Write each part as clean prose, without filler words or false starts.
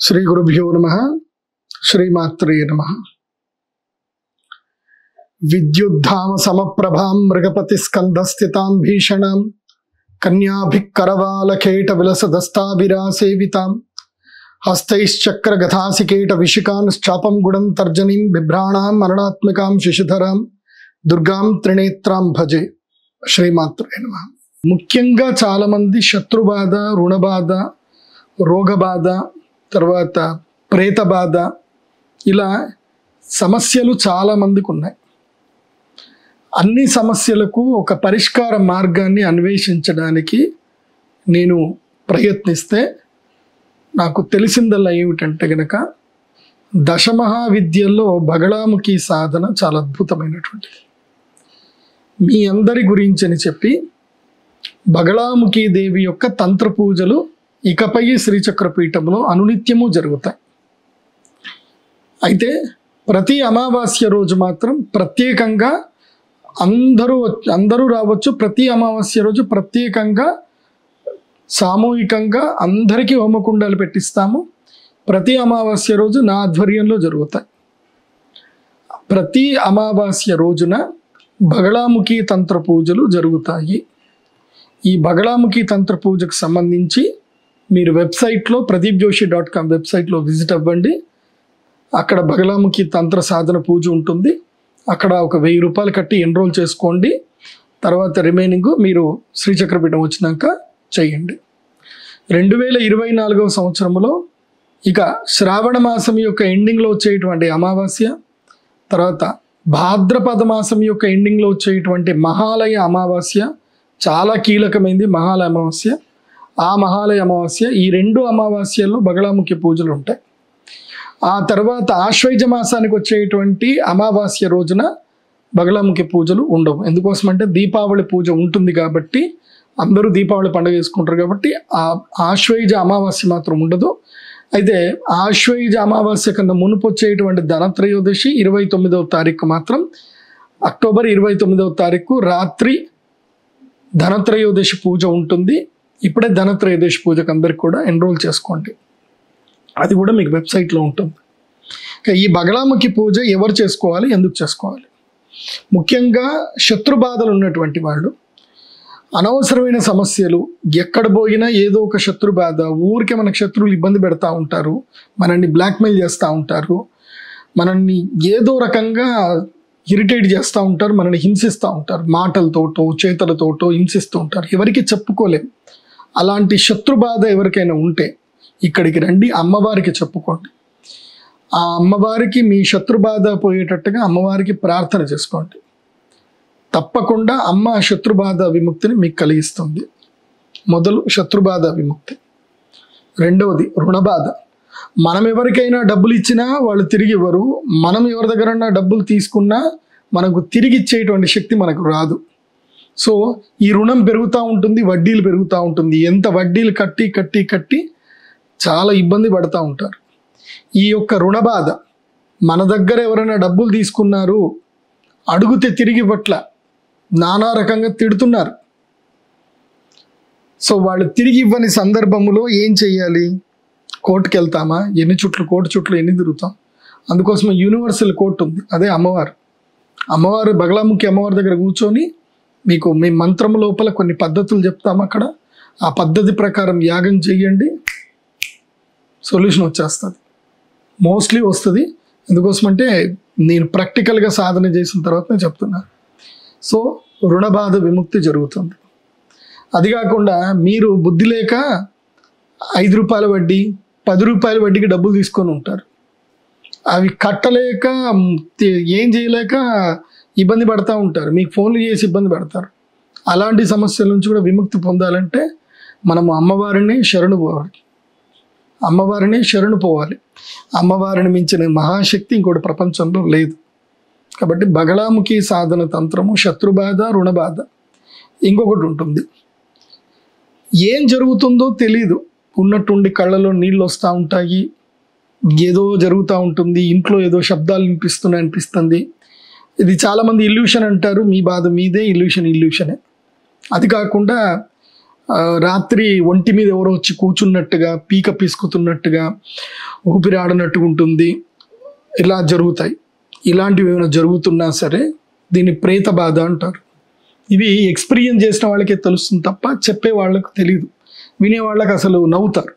శ్రీ గురుభ్యో నమః. శ్రీమాత్రే నమః. విద్యుద్ధామ సమప్రభాం మృగపతి స్కంధస్థితాం భీషణాం కన్యాభికరవాలకేట విలసదస్తాభిరాసేవితాం హస్తైశ్చక్రగథాసికేట విశికాంశ్చాపం గుణం తర్జనీం బిభ్రాణాం మరణాత్మికాం శిశుధరాం దుర్గాం త్రినేత్రాం భజే. శ్రీమాత్రే నమః. ముఖ్యంగా చాలామంది శత్రుబాధ, రుణబాధ, రోగబాధ, తర్వాత ప్రేత బాధ, ఇలా సమస్యలు చాలామందికి ఉన్నాయి. అన్ని సమస్యలకు ఒక పరిష్కార మార్గాన్ని అన్వేషించడానికి నేను ప్రయత్నిస్తే నాకు తెలిసిందల్లా ఏమిటంటే గనక దశమహావిద్యల్లో బగళాముఖి సాధన చాలా అద్భుతమైనటువంటిది. మీ అందరి గురించి అని చెప్పి బగళాముఖి దేవి యొక్క తంత్ర పూజలు ఇకపై శ్రీచక్రపీఠంలో అనునిత్యము జరుగుతాయి. అయితే ప్రతి అమావాస్య రోజు మాత్రం ప్రత్యేకంగా అందరూ రావచ్చు. ప్రతి అమావాస్య రోజు ప్రత్యేకంగా సామూహికంగా అందరికీ హోమకుండాలు పెట్టిస్తాము. ప్రతి అమావాస్య రోజు నా ఆధ్వర్యంలో జరుగుతాయి. ప్రతి అమావాస్య రోజున బగళాముఖి తంత్ర పూజలు జరుగుతాయి. ఈ బగళాముఖి తంత్ర పూజకు సంబంధించి మీరు వెబ్సైట్లో pradeepjoshi.com వెబ్సైట్లో విజిట్ అవ్వండి. అక్కడ బగళాముఖి తంత్ర సాధన పూజ ఉంటుంది. అక్కడ ఒక 1000 రూపాయలు కట్టి ఎన్రోల్ చేసుకోండి. తర్వాత రిమైనింగ్ మీరు శ్రీచక్రపీఠం వచ్చినాక చేయండి. 2024 సంవత్సరంలో ఇక శ్రావణ మాసం యొక్క ఎండింగ్లో వచ్చేటువంటి అమావాస్య, తర్వాత భాద్రపద మాసం యొక్క ఎండింగ్లో వచ్చేటువంటి మహాలయ అమావాస్య చాలా కీలకమైంది. మహాలయ అమావాస్య, ఆ మహాలయ అమావాస్య, ఈ 2 అమావాస్యల్లో బగళాముఖి పూజలు ఉంటాయి. ఆ తర్వాత ఆశ్వయుజ మాసానికి వచ్చేటువంటి అమావాస్య రోజున బగళాముఖి పూజలు ఉండవు. ఎందుకోసమంటే దీపావళి పూజ ఉంటుంది కాబట్టి, అందరూ దీపావళి పండుగ చేసుకుంటారు కాబట్టి ఆ ఆశ్వయుజ అమావాస్య మాత్రం ఉండదు. అయితే ఆశ్వయుజ అమావాస్య కన్నా మునుపు వచ్చేటువంటి ధనత్రయోదశి 29వ తారీఖు మాత్రం, అక్టోబర్ 29వ తారీఖు రాత్రి ధనత్రయోదశి పూజ ఉంటుంది. ఇప్పుడే ధనత్రయోదశి పూజకు అందరికి కూడా ఎన్రోల్ చేసుకోండి. అది కూడా మీకు వెబ్సైట్లో ఉంటుంది. ఈ బగళాముఖి పూజ ఎవరు చేసుకోవాలి, ఎందుకు చేసుకోవాలి? ముఖ్యంగా శత్రుబాధలు ఉన్నటువంటి వాళ్ళు, అనవసరమైన సమస్యలు, ఎక్కడ పోయినా ఏదో ఒక శత్రుబాధ, ఊరికే మనకు శత్రువులు ఇబ్బంది పెడతా ఉంటారు, మనల్ని బ్లాక్మెయిల్ చేస్తూ ఉంటారు, మనల్ని ఏదో రకంగా ఇరిటేట్ చేస్తూ ఉంటారు, మనల్ని హింసిస్తూ ఉంటారు, మాటలతోటో చేతలతోటో హింసిస్తూ ఉంటారు, ఎవరికి చెప్పుకోలేం. అలాంటి శత్రుబాధ ఎవరికైనా ఉంటే ఇక్కడికి రండి, అమ్మవారికి చెప్పుకోండి. ఆ అమ్మవారికి మీ శత్రుబాధ పోయేటట్టుగా అమ్మవారికి ప్రార్థన చేసుకోండి. తప్పకుండా అమ్మ శత్రుబాధ విముక్తిని మీకు కలిగిస్తుంది. మొదలు శత్రుబాధ విముక్తి. రెండవది రుణబాధ. మనం ఎవరికైనా డబ్బులు ఇచ్చినా వాళ్ళు తిరిగి ఇవ్వరు. మనం ఎవరి దగ్గర డబ్బులు తీసుకున్నా మనకు తిరిగి ఇచ్చేటువంటి శక్తి మనకు రాదు. సో ఈ రుణం పెరుగుతూ ఉంటుంది, వడ్డీలు పెరుగుతూ ఉంటుంది. ఎంత వడ్డీలు కట్టి కట్టి కట్టి చాలా ఇబ్బంది పడుతూ ఉంటారు. ఈ యొక్క రుణబాధ, మన దగ్గర ఎవరైనా డబ్బులు తీసుకున్నారు, అడుగుతే తిరిగి ఇవ్వట్ల, నానా రకంగా తిడుతున్నారు. సో వాళ్ళు తిరిగి ఇవ్వని సందర్భంలో ఏం చెయ్యాలి? కోర్టుకు వెళ్తామా? కోర్టు చుట్లు ఎన్ని తిరుగుతాం? అందుకోసం యూనివర్సల్ కోర్టు ఉంది, అదే అమ్మవారు బగళాముఖి అమ్మవారి దగ్గర కూర్చొని మీకు మీ మంత్రం లోపల కొన్ని పద్ధతులు చెప్తాము. అక్కడ ఆ పద్ధతి ప్రకారం యాగం చెయ్యండి, సొల్యూషన్ వచ్చేస్తుంది. మోస్ట్లీ వస్తుంది. ఎందుకోసమంటే నేను ప్రాక్టికల్గా సాధన చేసిన తర్వాత నేను చెప్తున్నాను. సో రుణబాధ విముక్తి జరుగుతుంది. అది కాకుండా మీరు బుద్ధి లేక 5 రూపాయల వడ్డీ, 10 రూపాయల వడ్డీకి డబ్బులు తీసుకొని ఉంటారు. అవి కట్టలేక ఏం చేయలేక ఇబ్బంది పడుతూ ఉంటారు, మీకు ఫోన్లు చేసి ఇబ్బంది పడతారు. అలాంటి సమస్యల నుంచి కూడా విముక్తి పొందాలంటే మనము అమ్మవారిని శరణు పోవాలి. అమ్మవారిని మించిన మహాశక్తి ఇంకోటి ప్రపంచంలో లేదు. కాబట్టి బగళాముఖి సాధన తంత్రము శత్రుబాధ, రుణబాధ. ఇంకొకటి ఉంటుంది, ఏం జరుగుతుందో తెలీదు, ఉన్నట్టుండి కళ్ళలో నీళ్ళు వస్తూ ఉంటాయి, ఏదో జరుగుతూ ఉంటుంది, ఇంట్లో ఏదో శబ్దాలు అనిపిస్తుంది. ఇది చాలామంది ఇల్యూషన్ అంటారు. మీ బాధ మీదే, ఇల్యూషనే. అది కాకుండా రాత్రి ఒంటి మీద ఎవరో వచ్చి కూర్చున్నట్టుగా, పీక పీసుకుతున్నట్టుగా, ఊపిరాడనట్టుగా ఉంటుంది. ఇలా జరుగుతాయి. ఇలాంటివి ఏమైనా జరుగుతున్నా సరే దీన్ని ప్రేత బాధ అంటారు. ఇవి ఎక్స్పీరియన్స్ చేసిన వాళ్ళకే తెలుస్తుంది తప్ప చెప్పే వాళ్ళకు తెలియదు, వినే వాళ్ళకి అసలు నవ్వుతారు.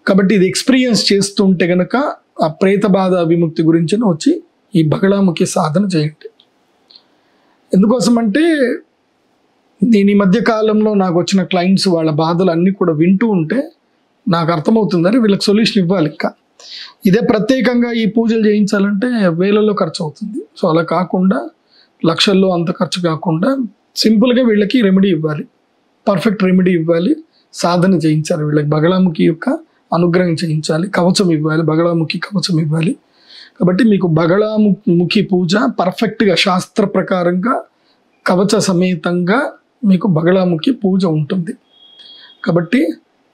కాబట్టి ఇది ఎక్స్పీరియన్స్ చేస్తుంటే కనుక ఆ ప్రేత బాధ విముక్తి గురించి వచ్చి ఈ బగళాముఖి సాధన చేయండి. ఎందుకోసం అంటే నేను ఈ మధ్య కాలంలో నాకు వచ్చిన క్లయింట్స్ వాళ్ళ బాధలు అన్నీ కూడా వింటూ ఉంటే నాకు అర్థమవుతుందని వీళ్ళకి సొల్యూషన్ ఇవ్వాలి. ఇంకా ఇదే ప్రత్యేకంగా ఈ పూజలు చేయించాలంటే వేలల్లో ఖర్చు అవుతుంది. సో అలా కాకుండా లక్షల్లో అంత ఖర్చు కాకుండా సింపుల్గా వీళ్ళకి రెమెడీ ఇవ్వాలి, పర్ఫెక్ట్ రెమెడీ ఇవ్వాలి, సాధన చేయించాలి. వీళ్ళకి బగళాముఖి యొక్క అనుగ్రహం చేయించాలి, కవచం ఇవ్వాలి, బగళాముఖి కవచం ఇవ్వాలి. కాబట్టి మీకు బగళాముఖి పూజ పర్ఫెక్ట్గా శాస్త్ర ప్రకారంగా కవచ సమేతంగా మీకు బగళాముఖి పూజ ఉంటుంది. కాబట్టి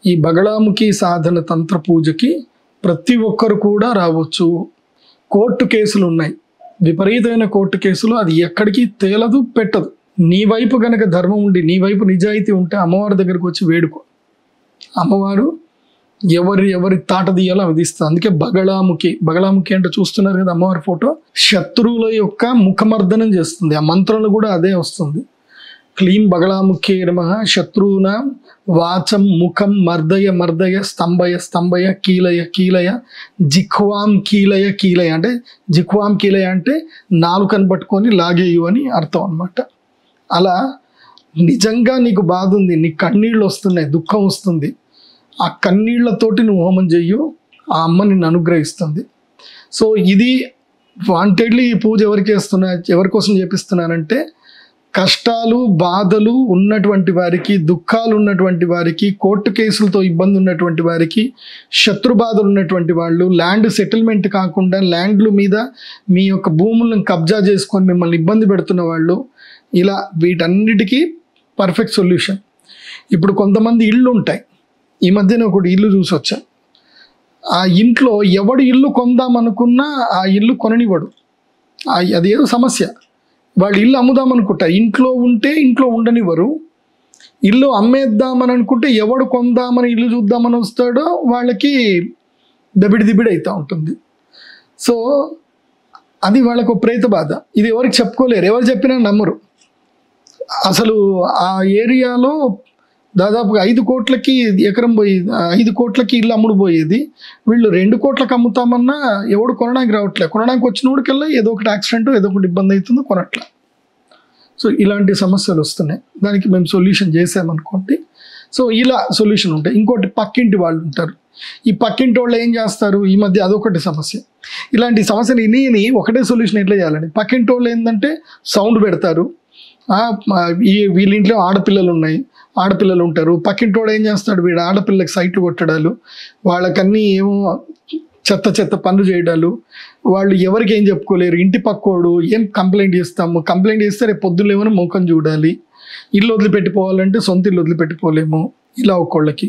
ఈ బగళాముఖి సాధన తంత్ర పూజకి ప్రతి ఒక్కరు కూడా రావచ్చు. కోర్టు కేసులు ఉన్నాయి, విపరీతమైన కోర్టు కేసులు, అది ఎక్కడికి తేలదు పెట్టదు. నీ వైపు కనుక ధర్మం ఉండి, నీ వైపు నిజాయితీ ఉంటే అమ్మవారి దగ్గరికి వచ్చి వేడుకో. అమ్మవారు ఎవరి తాట తీయాలో అవి తీస్తుంది. అందుకే బగళాముఖి అంటే చూస్తున్నారు కదా అమ్మవారి ఫోటో, శత్రువుల యొక్క ముఖమర్దనం చేస్తుంది. ఆ మంత్రంలో కూడా అదే వస్తుంది. క్లీం బగళాముఖే నమః శత్రువున వాచం ముఖం మర్దయ స్తంభయ కీలయ జిహ్వాం కీలయ అంటే జిహ్వాం కీలయ అంటే నాలుకను పట్టుకొని లాగేయు అని అర్థం అన్నమాట. అలా నిజంగా నీకు బాధ ఉంది, నీ కన్నీళ్ళు వస్తున్నాయి, దుఃఖం వస్తుంది, ఆ కన్నీళ్లతోటి నువ్వు హోమం చెయ్యు, ఆ అమ్మ నిన్ను అనుగ్రహిస్తుంది. సో ఇది వాంటెడ్లీ ఈ పూజ ఎవరి కోసం చేపిస్తున్నానంటే కష్టాలు బాధలు ఉన్నటువంటి వారికి, దుఃఖాలు ఉన్నటువంటి వారికి, కోర్టు కేసులతో ఇబ్బంది ఉన్నటువంటి వారికి, శత్రు బాధలు ఉన్నటువంటి వాళ్ళు, ల్యాండ్ సెటిల్మెంట్ కాకుండా ల్యాండ్ల మీద మీ యొక్క భూములను కబ్జా చేసుకొని మిమ్మల్ని ఇబ్బంది పెడుతున్న వాళ్ళు, ఇలా వీటన్నిటికీ పర్ఫెక్ట్ సొల్యూషన్. ఇప్పుడు కొంతమంది ఇళ్ళు ఉంటాయి. ఈ మధ్యన ఒకటి ఇల్లు చూసి వచ్చా. ఆ ఇంట్లో ఎవడు ఇల్లు కొందామనుకున్నా ఆ ఇల్లు కొననివ్వడు. అదేదో సమస్య. వాళ్ళు ఇల్లు అమ్ముదామనుకుంటారు, ఇంట్లో ఉంటే ఇంట్లో ఉండనివ్వరు. ఇల్లు అమ్మేద్దామని అనుకుంటే ఎవడు కొందామని ఇల్లు చూద్దామని వస్తాడో వాళ్ళకి దబిడి అవుతూ ఉంటుంది. సో అది వాళ్ళకు ప్రేత బాధ. ఇది ఎవరికి చెప్పుకోలేరు, ఎవరు చెప్పినా నమ్మరు. అసలు ఆ ఏరియాలో దాదాపుగా 5 కోట్లకి ఎకరం పోయి 5 కోట్లకి ఇల్లు అమ్ముడు పోయేది. వీళ్ళు 2 కోట్లకు అమ్ముతామన్నా ఎవడు కొనడానికి రావట్లే. కొనడానికి వచ్చినోడికల్లా ఏదో ఒకటి యాక్సిడెంట్, ఏదో ఒకటి ఇబ్బంది అవుతుంది, కొనట్లే. సో ఇలాంటి సమస్యలు వస్తున్నాయి. దానికి మేము సొల్యూషన్ చేసామనుకోండి. సో ఇలా సొల్యూషన్ ఉంటాయి. ఇంకోటి పక్కింటి వాళ్ళు ఉంటారు. ఈ పక్కింటి వాళ్ళు ఏం చేస్తారు, ఈ మధ్య అదొకటి సమస్య. ఇలాంటి సమస్యలు ఇని ఒకటే సొల్యూషన్ ఎట్లా చేయాలని, పక్కింటి వాళ్ళు ఏంటంటే సౌండ్ పెడతారు. వీళ్ళ ఇంట్లో ఆడపిల్లలు ఉంటారు. పక్కింటోడు ఏం చేస్తాడు, వీడు ఆడపిల్లకి సైట్లు కొట్టడాలు, వాళ్ళకన్నీ ఏమో చెత్త పనులు చేయడాలు, వాళ్ళు ఎవరికి ఏం చెప్పుకోలేరు. ఇంటి పక్కోడు ఏం కంప్లైంట్ చేస్తే రేపు పొద్దున్న ఏమైనా ముఖం చూడాలి. ఇల్లు వదిలిపెట్టిపోవాలంటే సొంత ఇల్లు వదిలిపెట్టిపోలేము. ఇలా ఒక్కోళ్ళకి.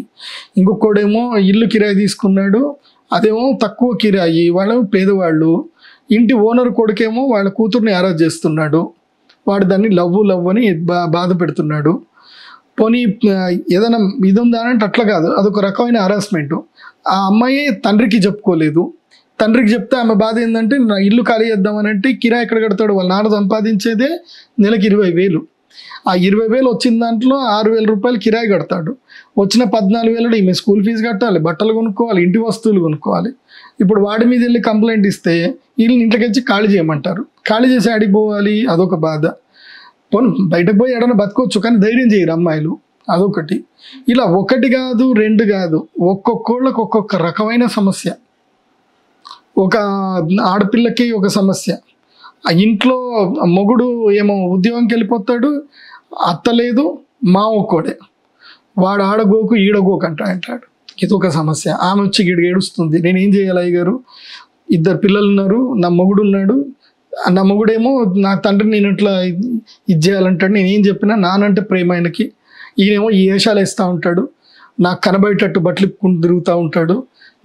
ఇంకొకడేమో ఇల్లు కిరాయి తీసుకున్నాడు, అదేమో తక్కువ కిరాయి, వాళ్ళు పేదవాళ్ళు. ఇంటి ఓనర్ కొడుకేమో వాళ్ళ కూతుర్ని అరెస్ట్ చేస్తున్నాడు, వాడు దాన్ని లవ్ అని బాధ పెడుతున్నాడు. పోనీ ఏదైనా ఇది ఉందా అంటే అట్లా కాదు, అదొక రకమైన హరాస్మెంట్. ఆ అమ్మాయి తండ్రికి చెప్పుకోలేదు. తండ్రికి చెప్తే ఆమె బాధ ఏంటంటే నా ఇల్లు ఖాళీ చేద్దామని అంటే కిరాయి ఎక్కడ కడతాడు, వాళ్ళ నాన్న సంపాదించేదే నెలకి 20,000. ఆ 20,000 వచ్చిన దాంట్లో 6,000 రూపాయలు కిరాయి కడతాడు. వచ్చిన 14,000 ఈమె స్కూల్ ఫీజు కట్టాలి, బట్టలు కొనుక్కోవాలి, ఇంటి వస్తువులు కొనుక్కోవాలి. ఇప్పుడు వాడి మీద వెళ్ళి కంప్లైంట్ ఇస్తే వీళ్ళని ఇంట్లోకి వచ్చి ఖాళీ చేయమంటారు. ఖాళీ చేసి ఆడికి పోవాలి, అదొక బాధ. పోను బయటకు పోయి ఎడన్నా బతకొచ్చు, కానీ ధైర్యం చేయరు అమ్మాయిలు, అదొకటి. ఇలా ఒకటి కాదు 2 కాదు, ఒక్కొక్కళ్ళకి ఒక్కొక్క రకమైన సమస్య. ఒక ఆడపిల్లకి ఒక సమస్య, ఆ ఇంట్లో మొగుడు ఏమో ఉద్యోగంకి వెళ్ళిపోతాడు, అత్త లేదు, మా ఒక్కోడే, వాడు ఆడగోకు ఈడగోకు అంటాడు. ఇదొక సమస్య. ఆమె వచ్చి ఏడుస్తుంది, నేనేం చేయాలి అయ్యగారు, 2 పిల్లలు ఉన్నారు, నా మొగుడు ఉన్నాడు, నా మొగుడేమో నా తండ్రిని నేను ఇట్లా ఇది చేయాలంటాడు. నేనేం చెప్పినా నానంటే ప్రేమ ఆయనకి, ఈయనేమో ఈ వేషాలు వేస్తూ ఉంటాడు, నాకు కనబడేటట్టు బట్టలు తిరుగుతూ ఉంటాడు,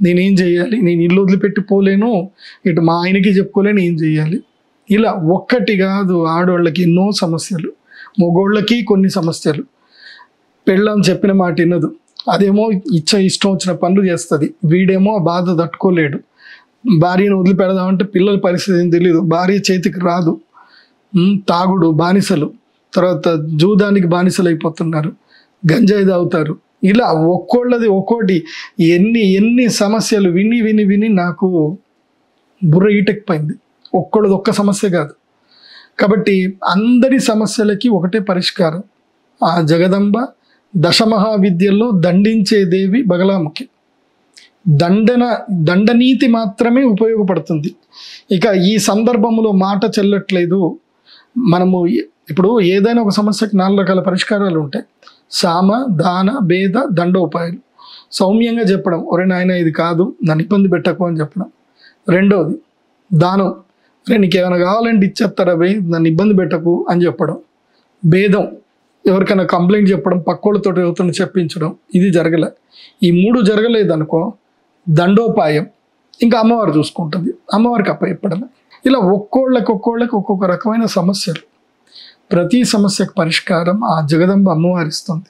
నేనేం చేయాలి, నేను ఇల్లు వదిలిపెట్టి పోలేను, ఇటు మా ఆయనకి చెప్పుకోలేను, ఏం చేయాలి. ఇలా ఒక్కటి కాదు, ఆడవాళ్ళకి ఎన్నో సమస్యలు, మగోళ్ళకి కొన్ని సమస్యలు, పెళ్ళాం చెప్పిన మాట వినదు, అదేమో ఇష్టం వచ్చిన పనులు చేస్తుంది, వీడేమో ఆ బాధ తట్టుకోలేడు. భార్యను వదిలిపెడదామంటే పిల్లల పరిస్థితి ఏం తెలియదు, భార్య చేతికి రాదు, తాగుడు బానిసలు, తర్వాత జూదానికి బానిసలు అయిపోతున్నారు, గంజాయి తాగుతారు. ఇలా ఒక్కోళ్ళది ఒక్కోటి ఎన్ని సమస్యలు విని విని విని నాకు బుర్ర ఈటెక్కిపోయింది. ఒక్కళ్ళది ఒక్క సమస్య కాదు. కాబట్టి అందరి సమస్యలకి ఒకటే పరిష్కారం. ఆ జగదంబ దశమహావిద్యల్లో దండించే దేవి బగలాముఖి. దండనీతి మాత్రమే ఉపయోగపడుతుంది. ఇక ఈ సందర్భంలో మాట చెల్లట్లేదు, మనము ఇప్పుడు ఏదైనా ఒక సమస్యకు 4 రకాల పరిష్కారాలు ఉంటాయి. సామ, దాన, భేద, దండోపాయాలు. సౌమ్యంగా చెప్పడం, ఒరే నాయన ఇది కాదు, నన్ను ఇబ్బంది పెట్టకు అని చెప్పడం. రెండోది దానం, అరే నీకు ఏమైనా కావాలంటే ఇచ్చేస్తారా భయ్, నన్ను ఇబ్బంది పెట్టకు అని చెప్పడం. భేదం, ఎవరికైనా కంప్లైంట్ చెప్పడం, పక్కోళ్ళతో ఎవరితో చెప్పించడం. ఇది జరగలే. ఈ 3 జరగలేదనుకో, దండోపాయం, ఇంకా అమ్మవారు చూసుకుంటుంది, అమ్మవారికి అప్పచెప్పడమే. ఇలా ఒక్కోళ్ళకి ఒక్కొక్క రకమైన సమస్యలు. ప్రతి సమస్యకు పరిష్కారం ఆ జగదంబ అమ్మవారు ఇస్తుంది.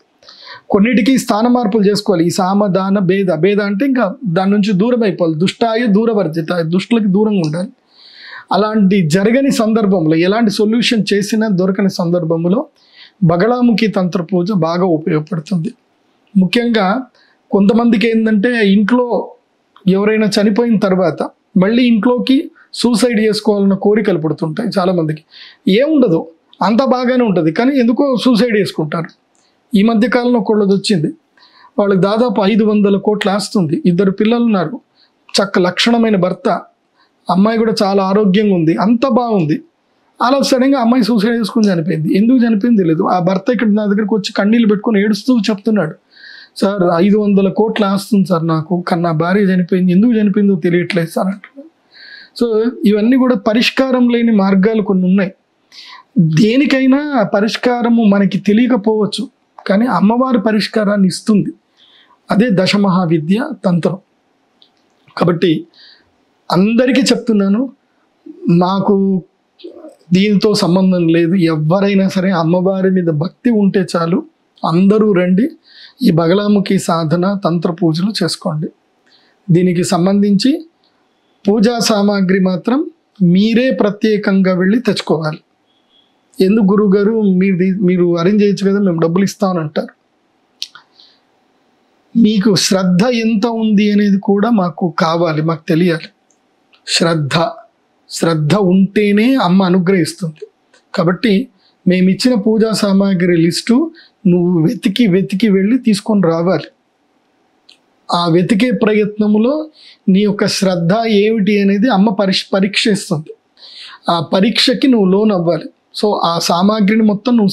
కొన్నిటికి స్థాన మార్పులు చేసుకోవాలి. ఈ సామ, దాన, భేద అంటే ఇంకా దాని నుంచి దూరం అయిపోవాలి. దుష్టాయ దూరవర్జితాయ, దుష్టులకి దూరంగా ఉండాలి. అలాంటి జరగని సందర్భంలో, ఎలాంటి సొల్యూషన్ చేసినా దొరకని సందర్భంలో బగళాముఖి తంత్ర పూజ బాగా ఉపయోగపడుతుంది. ముఖ్యంగా కొంతమందికి ఏంటంటే, ఇంట్లో ఎవరైనా చనిపోయిన తర్వాత మళ్ళీ ఇంట్లోకి సూసైడ్ చేసుకోవాలన్న కోరికలు పుడుతుంటాయి చాలామందికి. ఏముండదు, అంత బాగానే ఉంటుంది, కానీ ఎందుకో సూసైడ్ చేసుకుంటారు. ఈ మధ్య కాలంలో ఒకళ్ళది వచ్చింది, వాళ్ళకి దాదాపు 500 కోట్ల ఆస్తుంది, 2 పిల్లలు ఉన్నారు, లక్షణమైన భర్త, అమ్మాయి కూడా చాలా ఆరోగ్యంగా ఉంది, అంత బాగుంది. అలా సడన్గా అమ్మాయి సూసైడ్ చేసుకుని చనిపోయింది. ఎందుకు చనిపోయింది తెలియదు. ఆ భర్త ఇక్కడ నా దగ్గరికి వచ్చి కన్నీళ్ళు పెట్టుకొని ఏడుస్తూ చెప్తున్నాడు, సార్ 500 కోట్ల ఆస్తుంది సార్ నాకు, కానీ నా భార్య చనిపోయింది, ఎందుకు చనిపోయిందో తెలియట్లేదు సార్ అంటున్నాడు. సో ఇవన్నీ కూడా పరిష్కారం లేని మార్గాలు కొన్ని ఉన్నాయి. దేనికైనా పరిష్కారము మనకి తెలియకపోవచ్చు, కానీ అమ్మవారి పరిష్కారాన్ని ఇస్తుంది. అదే దశమహావిద్య తంత్రం. కాబట్టి అందరికీ చెప్తున్నాను, నాకు దీనితో సంబంధం లేదు, ఎవరైనా సరే అమ్మవారి మీద భక్తి ఉంటే చాలు, అందరూ రండి, ఈ బగళాముఖి సాధన తంత్ర పూజలు చేసుకోండి. దీనికి సంబంధించి పూజా సామాగ్రి మాత్రం మీరే ప్రత్యేకంగా వెళ్ళి తెచ్చుకోవాలి. ఎందుకు గురువు గారు మీరు అరేంజ్ చేయొచ్చు కదా, మేము డబ్బులు ఇస్తామని అంటారు. మీకు శ్రద్ధ ఎంత ఉంది అనేది కూడా మాకు కావాలి, మాకు తెలియాలి. శ్రద్ధ ఉంటేనే అమ్మ అనుగ్రహిస్తుంది. కాబట్టి మేము ఇచ్చిన పూజా సామాగ్రి లిస్టు నువ్వు వెతికి వెళ్ళి తీసుకొని రావాలి. ఆ వెతికే ప్రయత్నంలో నీ యొక్క శ్రద్ధ ఏమిటి అనేది అమ్మ పరీక్షిస్తుంది. ఆ పరీక్షకి నువ్వు లోన్ అవ్వాలి. సో ఆ సామాగ్రిని మొత్తం నువ్వు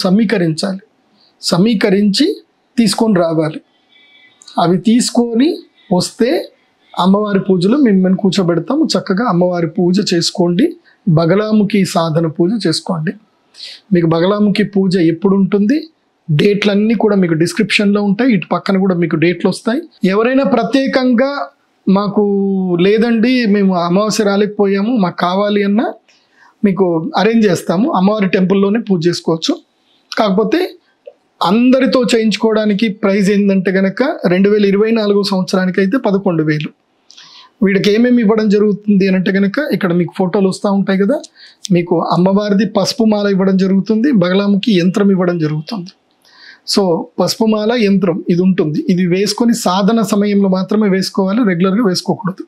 సమీకరించి తీసుకొని రావాలి. అవి తీసుకొని వస్తే అమ్మవారి పూజలో మిమ్మల్ని కూర్చోబెడతాము. చక్కగా అమ్మవారి పూజ చేసుకోండి, బగళాముఖి సాధన పూజ చేసుకోండి. మీకు బగళాముఖి పూజ ఎప్పుడు ఉంటుంది, డేట్లన్నీ కూడా మీకు డిస్క్రిప్షన్లో ఉంటాయి, ఇటు పక్కన కూడా మీకు డేట్లు వస్తాయి. ఎవరైనా ప్రత్యేకంగా మాకు లేదండి మేము అమావాస్య రాలేకపోయాము మాకు కావాలి అన్నా మీకు అరేంజ్ చేస్తాము. అమ్మవారి టెంపుల్లోనే పూజ చేసుకోవచ్చు. కాకపోతే అందరితో చేయించుకోవడానికి ప్రైస్ ఏంటంటే కనుక 2024 సంవత్సరానికి అయితే 11,000. వీడికి ఏమేమి ఇవ్వడం జరుగుతుంది అని అంటే కనుక ఇక్కడ మీకు ఫోటోలు వస్తూ ఉంటాయి కదా, మీకు అమ్మవారిది పసుపు మాల ఇవ్వడం జరుగుతుంది, బగళాముఖి యంత్రం ఇవ్వడం జరుగుతుంది. సో పసుపు మాల యంత్రం ఇది ఉంటుంది, ఇది వేసుకొని సాధన సమయంలో మాత్రమే వేసుకోవాలి, రెగ్యులర్గా వేసుకోకూడదు.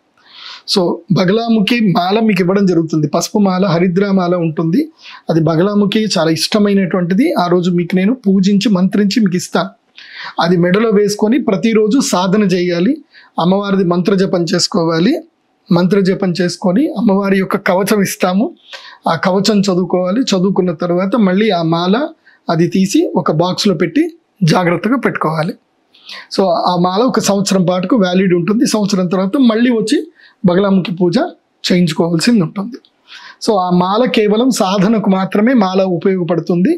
సో బగళాముఖి మాల మీకు ఇవ్వడం జరుగుతుంది. పసుపు మాల, హరిద్రామాల ఉంటుంది, అది బగళాముఖి చాలా ఇష్టమైనటువంటిది. ఆ రోజు మీకు నేను పూజించి మంత్రించి మీకు ఇస్తాను. అది మెడలో వేసుకొని ప్రతిరోజు సాధన చేయాలి. అమ్మవారిది మంత్రజపం చేసుకోవాలి. మంత్రజపం చేసుకొని అమ్మవారి యొక్క కవచం ఇస్తాము, ఆ కవచం చదువుకోవాలి. చదువుకున్న తర్వాత మళ్ళీ ఆ మాల అది తీసి ఒక బాక్స్లో పెట్టి జాగ్రత్తగా పెట్టుకోవాలి. సో ఆ మాల 1 సంవత్సరం పాటుకు వ్యాలిడ్ ఉంటుంది. సంవత్సరం తర్వాత మళ్ళీ వచ్చి బగళాముఖి పూజ చేయించుకోవాల్సింది ఉంటుంది. సో ఆ మాల కేవలం సాధనకు మాత్రమే మాల ఉపయోగపడుతుంది.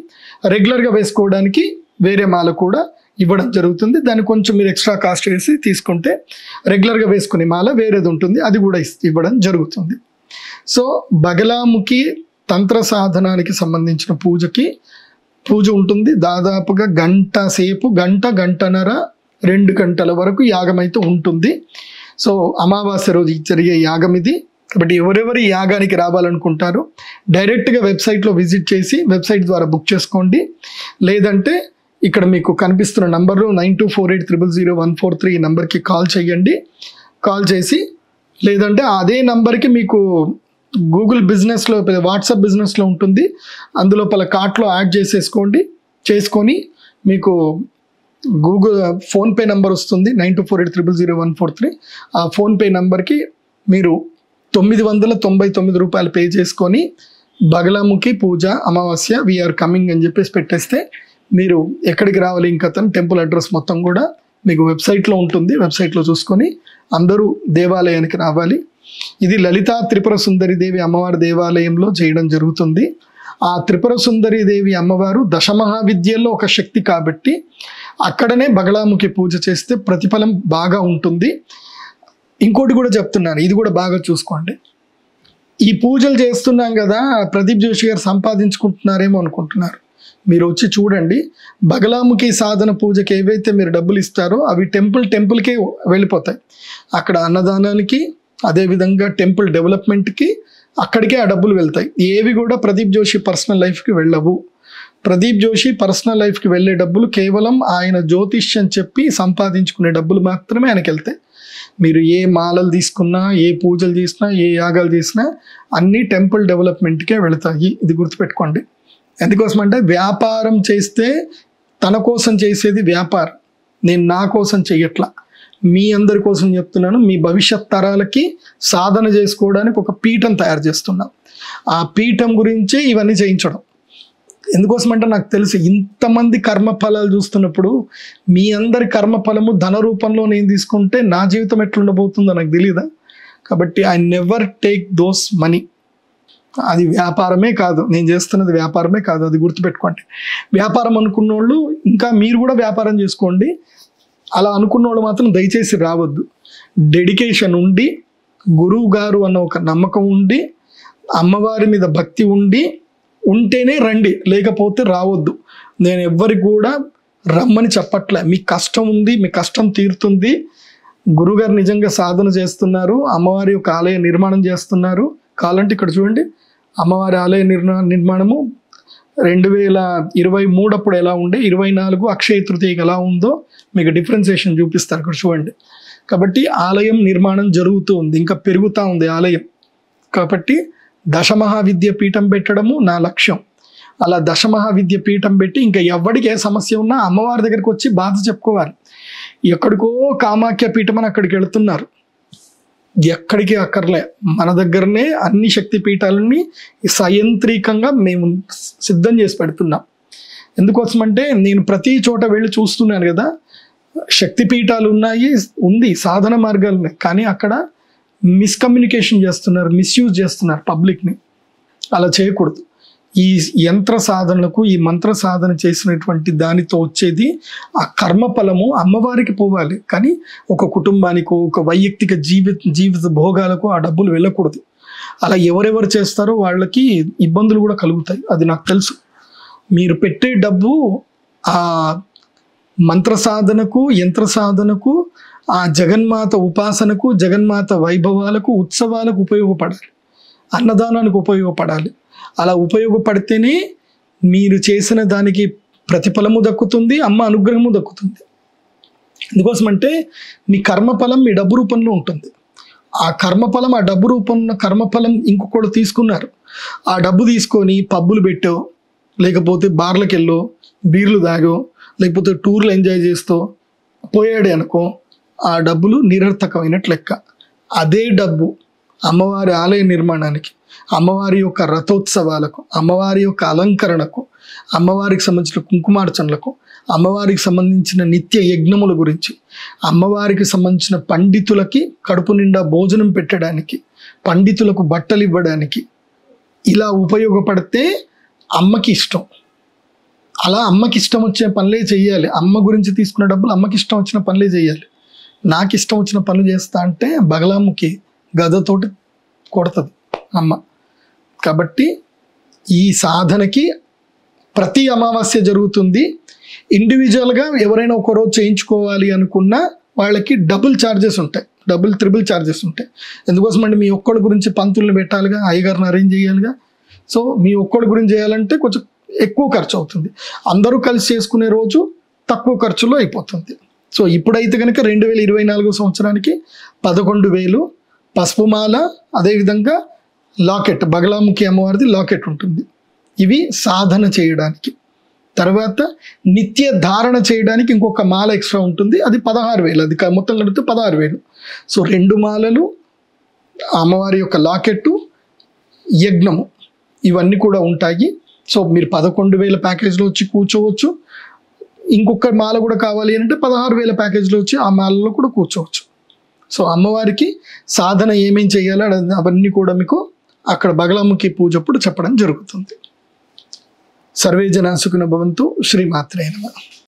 రెగ్యులర్గా వేసుకోవడానికి వేరే మాల కూడా ఇవ్వడం జరుగుతుంది. దాన్ని కొంచెం మీరు ఎక్స్ట్రా కాస్ట్ వేసి తీసుకుంటే రెగ్యులర్గా వేసుకునే మాల వేరేది ఉంటుంది, అది కూడా ఇవ్వడం జరుగుతుంది. సో బగళాముఖి తంత్ర సాధనానికి సంబంధించిన పూజకి పూజ ఉంటుంది. దాదాపుగా గంట సేపు, గంటన్నర 2 గంటల వరకు యాగం అయితే ఉంటుంది. సో అమావాస్య రోజు జరిగే యాగం ఇది. కాబట్టి ఎవరెవరు ఈ యాగానికి రావాలనుకుంటారో డైరెక్ట్గా వెబ్సైట్లో విజిట్ చేసి వెబ్సైట్ ద్వారా బుక్ చేసుకోండి. లేదంటే ఇక్కడ మీకు కనిపిస్తున్న నంబర్లో 9248000143 ఈ నెంబర్కి కాల్ చేయండి. కాల్ చేసి లేదంటే అదే నంబర్కి మీకు గూగుల్ బిజినెస్లో, వాట్సాప్ బిజినెస్లో ఉంటుంది, అందులోపల కార్ట్లో యాడ్ చేసుకొని మీకు గూగుల్ ఫోన్పే నెంబర్ వస్తుంది 9248000143. ఆ ఫోన్పే నెంబర్కి మీరు 999 రూపాయలు పే చేసుకొని బగలాముఖి పూజ అమావాస్య వీఆర్ కమింగ్ అని చెప్పేసి పెట్టేస్తే మీరు ఎక్కడికి రావాలి ఇంకా టెంపుల్ అడ్రస్ మొత్తం కూడా మీకు వెబ్సైట్లో ఉంటుంది. వెబ్సైట్లో చూసుకొని అందరూ దేవాలయానికి రావాలి. ఇది లలితా త్రిపుర సుందరి దేవి అమ్మవారి దేవాలయంలో చేయడం జరుగుతుంది. ఆ త్రిపుర సుందరి దేవి అమ్మవారు దశమహావిద్యల్లో ఒక శక్తి కాబట్టి అక్కడనే బగలాముఖి పూజ చేస్తే ప్రతిఫలం బాగా ఉంటుంది. ఇంకోటి కూడా చెప్తున్నాను, ఇది కూడా బాగా చూసుకోండి. ఈ పూజలు చేస్తున్నాం కదా, ప్రదీప్ జోషి గారు సంపాదించుకుంటున్నారేమో అనుకుంటున్నారు. మీరు వచ్చి చూడండి, బగలాముఖి సాధన పూజకి ఏవైతే మీరు డబ్బులు ఇస్తారో అవి టెంపుల్కే వెళ్ళిపోతాయి. అక్కడ అన్నదానానికి, అదేవిధంగా టెంపుల్ డెవలప్మెంట్కి అక్కడికే ఆ డబ్బులు వెళ్తాయి. ఏవి కూడా ప్రదీప్ జోషి పర్సనల్ లైఫ్కి వెళ్ళవు. ప్రదీప్ జోషి పర్సనల్ లైఫ్కి వెళ్ళే డబ్బులు కేవలం ఆయన జ్యోతిష్యం చెప్పి సంపాదించుకునే డబ్బులు మాత్రమే ఆయనకి వెళ్తాయి. మీరు ఏ మాలలు తీసుకున్నా, ఏ పూజలు చేసినా, ఏ యాగాలు చేసినా అన్నీ టెంపుల్ డెవలప్మెంట్కే వెళతాయి. ఇది గుర్తుపెట్టుకోండి. ఎందుకోసం అంటే వ్యాపారం చేస్తే తన కోసం చేసేది వ్యాపారం, నేను నా కోసం చెయ్యట్లా, మీ అందరి కోసం చెప్తున్నాను. మీ భవిష్యత్ తరాలకి సాధన చేసుకోవడానికి ఒక పీఠం తయారు చేస్తున్నాం. ఆ పీఠం గురించే ఇవన్నీ చేయించడం. ఎందుకోసం అంటే నాకు తెలుసు, ఇంతమంది కర్మఫలాలు చూస్తున్నప్పుడు మీ అందరి కర్మఫలము ధన రూపంలో నేను తీసుకుంటే నా జీవితం ఎట్లుండబోతుందో నాకు తెలియదా. కాబట్టి I never take those money. అది వ్యాపారమే కాదు, నేను చేస్తున్నది వ్యాపారమే కాదు, అది గుర్తుపెట్టుకోండి. వ్యాపారం అనుకున్న వాళ్ళు ఇంకా మీరు కూడా వ్యాపారం చేసుకోండి. అలా అనుకున్న వాళ్ళు మాత్రం దయచేసి రావద్దు. డెడికేషన్ ఉండి, గురువు గారు అన్న ఒక నమ్మకం ఉండి, అమ్మవారి మీద భక్తి ఉంటేనే రండి, లేకపోతే రావద్దు. నేను ఎవ్వరికి కూడా రమ్మని చెప్పట్లే. మీకు కష్టం ఉంది, మీ కష్టం తీరుతుంది. గురుగారు నిజంగా సాధన చేస్తున్నారు, అమ్మవారి యొక్క ఆలయ నిర్మాణం చేస్తున్నారు. కావాలంటే ఇక్కడ చూడండి, అమ్మవారి ఆలయ నిర్మాణము 2023 అప్పుడు ఎలా ఉండే, 24 అక్షయ తృతీయకి ఎలా ఉందో మీకు డిఫరెన్సియేషన్ చూపిస్తారు ఇక్కడ చూడండి. కాబట్టి ఆలయం నిర్మాణం జరుగుతూ ఉంది, ఇంకా పెరుగుతూ ఉంది ఆలయం. కాబట్టి దశమహావిద్య పీఠం పెట్టడము నా లక్ష్యం. అలా దశమహావిద్య పీఠం పెట్టి ఇంకా ఎవరికి ఏ సమస్య ఉన్నా అమ్మవారి దగ్గరికి వచ్చి బాధ చెప్పుకోవాలి. ఎక్కడికో కామాఖ్య పీఠం అని అక్కడికి వెళుతున్నారు, ఎక్కడికి అక్కర్లే. మన దగ్గరనే అన్ని శక్తి పీఠాలని సయంత్రికంగా మేము సిద్ధం చేసి పెడుతున్నాం. ఎందుకోసమంటే నేను ప్రతి చోట వెళ్ళి చూస్తున్నాను కదా, శక్తి పీఠాలు ఉంది, సాధన మార్గాలు ఉన్నాయి, కానీ అక్కడ మిస్కమ్యూనికేషన్ చేస్తున్నారు, మిస్యూజ్ చేస్తున్నారు పబ్లిక్ని. అలా చేయకూడదు. ఈ యంత్ర సాధనలకు, ఈ మంత్ర సాధన చేసినటువంటి దానితో వచ్చేది ఆ కర్మఫలము అమ్మవారికి పోవాలి, కానీ ఒక కుటుంబానికి, ఒక వైయక్తిక జీవిత భోగాలకు ఆ డబ్బులు వెళ్ళకూడదు. అలా ఎవరెవరు చేస్తారో వాళ్ళకి ఇబ్బందులు కూడా కలుగుతాయి, అది నాకు తెలుసు. మీరు పెట్టే డబ్బు ఆ మంత్ర సాధనకు, యంత్ర సాధనకు, ఆ జగన్మాత ఉపాసనకు, జగన్మాత వైభవాలకు, ఉత్సవాలకు ఉపయోగపడాలి, అన్నదానానికి ఉపయోగపడాలి. అలా ఉపయోగపడితేనే మీరు చేసిన దానికి ప్రతిఫలము దక్కుతుంది, అమ్మ అనుగ్రహము దక్కుతుంది. ఎందుకోసమంటే మీ కర్మఫలం మీ డబ్బు రూపంలో ఉంటుంది. ఆ కర్మఫలం, ఆ డబ్బు రూపంలో కర్మఫలం ఇంకొకళ్ళు తీసుకున్నారు. ఆ డబ్బు తీసుకొని పబ్బులు పెట్టో, లేకపోతే బార్లకు వెళ్ళో, బీర్లు తాగో, లేకపోతే టూర్లు ఎంజాయ్ చేస్తూ పోయాడే అనుకో, ఆ డబ్బులు నిరర్థకమైనట్లు లెక్క. అదే డబ్బు అమ్మవారి ఆలయ నిర్మాణానికి, అమ్మవారి యొక్క రథోత్సవాలకు, అమ్మవారి యొక్క అలంకరణకు, అమ్మవారికి సంబంధించిన కుంకుమార్చనలకు, అమ్మవారికి సంబంధించిన నిత్య యజ్ఞముల గురించి, అమ్మవారికి సంబంధించిన పండితులకి కడుపు నిండా భోజనం పెట్టడానికి, పండితులకు బట్టలు ఇవ్వడానికి ఇలా ఉపయోగపడితే అమ్మకి ఇష్టం. అలా అమ్మకి ఇష్టం వచ్చే పనులే చెయ్యాలి. అమ్మ గురించి తీసుకున్న డబ్బులు అమ్మకి ఇష్టం వచ్చిన పనులే చేయాలి. నాకు ఇష్టం వచ్చిన పనులు చేస్తా అంటే బగలాముఖి గదతోటి కొడుతుంది అమ్మ. కాబట్టి ఈ సాధనకి ప్రతి అమావాస్య జరుగుతుంది. ఇండివిజువల్గా ఎవరైనా ఒక రోజు చేయించుకోవాలి అనుకున్నా వాళ్ళకి డబుల్ ఛార్జెస్ ఉంటాయి, ట్రిపుల్ ఛార్జెస్ ఉంటాయి. ఎందుకోసం అంటే మీ ఒక్కడి గురించి పంతుల్ని పెట్టాలిగా, అయ్యగారిని అరేంజ్ చేయాలిగా. సో మీ ఒక్కడి గురించి చేయాలంటే కొంచెం ఎక్కువ ఖర్చు అవుతుంది. అందరూ కలిసి చేసుకునే రోజు తక్కువ ఖర్చులో అయిపోతుంది. సో ఇప్పుడైతే కనుక 2024 సంవత్సరానికి 11,000 పసుపుమాల, అదేవిధంగా లాకెట్, బగలాముఖి అమ్మవారిది లాకెట్ ఉంటుంది. ఇవి సాధన చేయడానికి. తర్వాత నిత్య ధారణ చేయడానికి ఇంకొక మాల ఎక్స్ట్రా ఉంటుంది, అది 16,000. అది మొత్తం కలిపితే 16,000. సో 2 మాలలు, అమ్మవారి యొక్క లాకెట్టు, యజ్ఞము, ఇవన్నీ కూడా ఉంటాయి. సో మీరు 11,000 ప్యాకేజ్లో వచ్చి కూర్చోవచ్చు. ఇంకొక మాల కూడా కావాలి అంటే 16,000 ప్యాకేజ్లో వచ్చి ఆ మాలలో కూడా కూర్చోవచ్చు. సో అమ్మవారికి సాధన ఏమేం చేయాలో అవన్నీ కూడా మీకు అక్కడ బగలాముఖి పూజ అప్పుడు చెప్పడం జరుగుతుంది. సర్వే జనా సుఖినో భవంతు. శ్రీమాత్రే నమః.